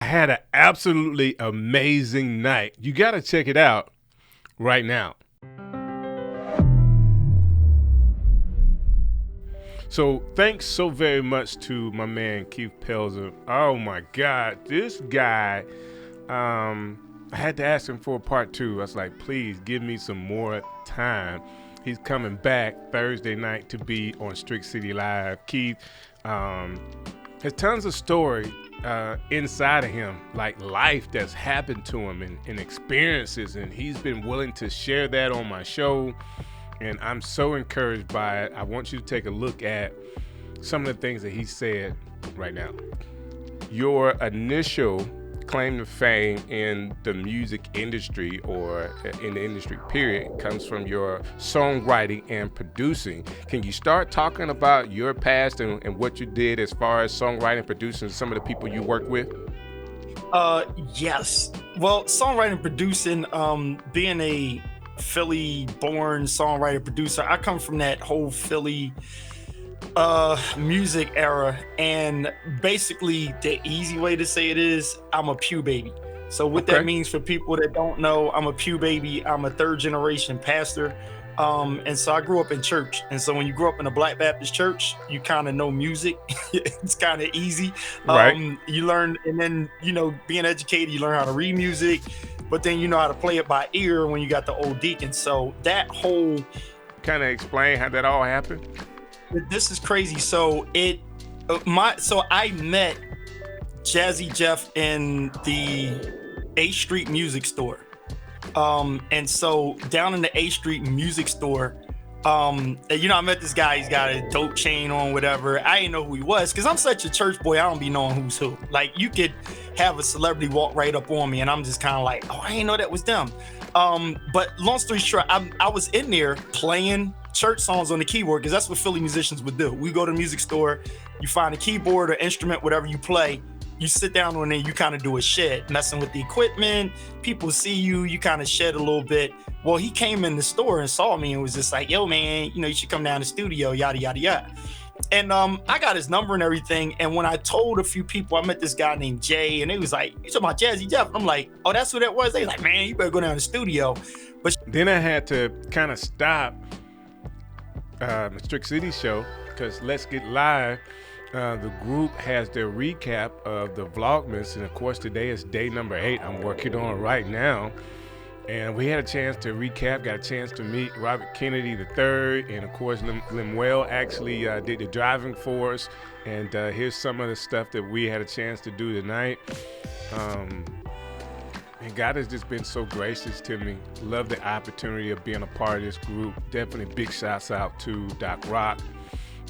I had an absolutely amazing night. You got to check it out right now. So thanks so very much to my man Keith Pelzer. Oh my God, this guy, I had to ask him for a part two. I was like, please give me some more time. He's coming back Thursday night to be on Strick City Live. Keith has tons of story inside of him, like life that's happened to him and experiences, and he's been willing to share that on my show. And I'm so encouraged by it. I want you to take a look at some of the things that he said right now. Your initial claim to fame in the music industry, or in the industry period, comes from your songwriting and producing. Can you start talking about your past and what you did as far as songwriting, producing, some of the people you worked with? Yes. Well, songwriting, producing, being a Philly born songwriter producer, I come from that whole Philly music era, and basically the easy way to say it is I'm a pew baby. So what that means for people that don't know, I'm a pew baby. I'm a third generation pastor, and so I grew up in church. And so when you grow up in a Black Baptist church, you kind of know music. It's kind of easy. Right. You learn, and then being educated, you learn how to read music, but then you know how to play it by ear when you got the old deacon. So that whole kind of explain how that all happened. This is crazy. So I met Jazzy Jeff in the 8th Street music store. And so down in the 8th Street music store, I met this guy. He's got a dope chain on, whatever. I didn't know who he was because I'm such a church boy. I don't be knowing who's who. Like, you could have a celebrity walk right up on me and I'm just kind of like, oh, I didn't know that was them. But long story short, I was in there playing church songs on the keyboard, because that's what Philly musicians would do. We go to the music store, you find a keyboard or instrument, whatever you play, you sit down on it, you kind of do a shed, messing with the equipment. People see you, you kind of shed a little bit. Well, he came in the store and saw me and was just like, yo, man, you should come down to the studio, yada, yada, yada. And I got his number and everything. And when I told a few people, I met this guy named Jay, and they was like, you talking about Jazzy Jeff? I'm like, oh, that's who that was? They was like, man, you better go down to the studio. But then I had to kind of stop the Strick City show, because Let's Get Live, the group has their recap of the Vlogmas, and of course today is day number 8 I'm working on right now, and we had a chance to recap, got a chance to meet Robert Kennedy III, and of course Lemuel actually did the driving for us, and here's some of the stuff that we had a chance to do tonight. And God has just been so gracious to me. Love the opportunity of being a part of this group. Definitely big shouts out to Doc Rock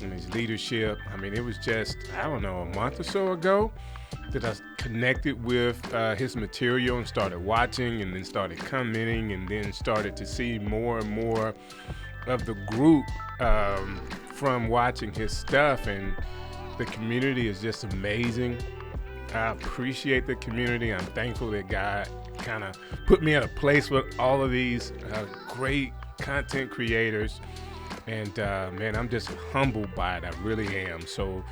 and his leadership. I mean, it was just, I don't know, a month or so ago that I connected with his material and started watching, and then started commenting, and then started to see more and more of the group from watching his stuff. And the community is just amazing. I appreciate the community. I'm thankful that God kind of put me in a place with all of these great content creators. And man, I'm just humbled by it. I really am. So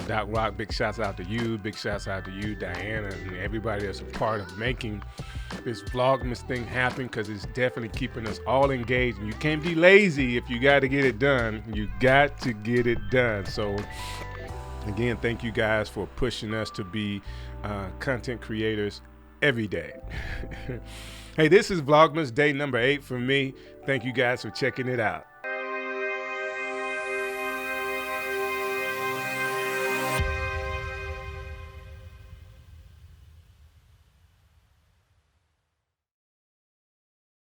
Doc Rock, big shouts out to you. Big shouts out to you, Diana, and everybody that's a part of making this Vlogmas thing happen, because it's definitely keeping us all engaged. And you can't be lazy if you got to get it done. You got to get it done. So again, thank you guys for pushing us to be content creators every day. Hey, this is Vlogmas day number 8 for me. Thank you guys for checking it out.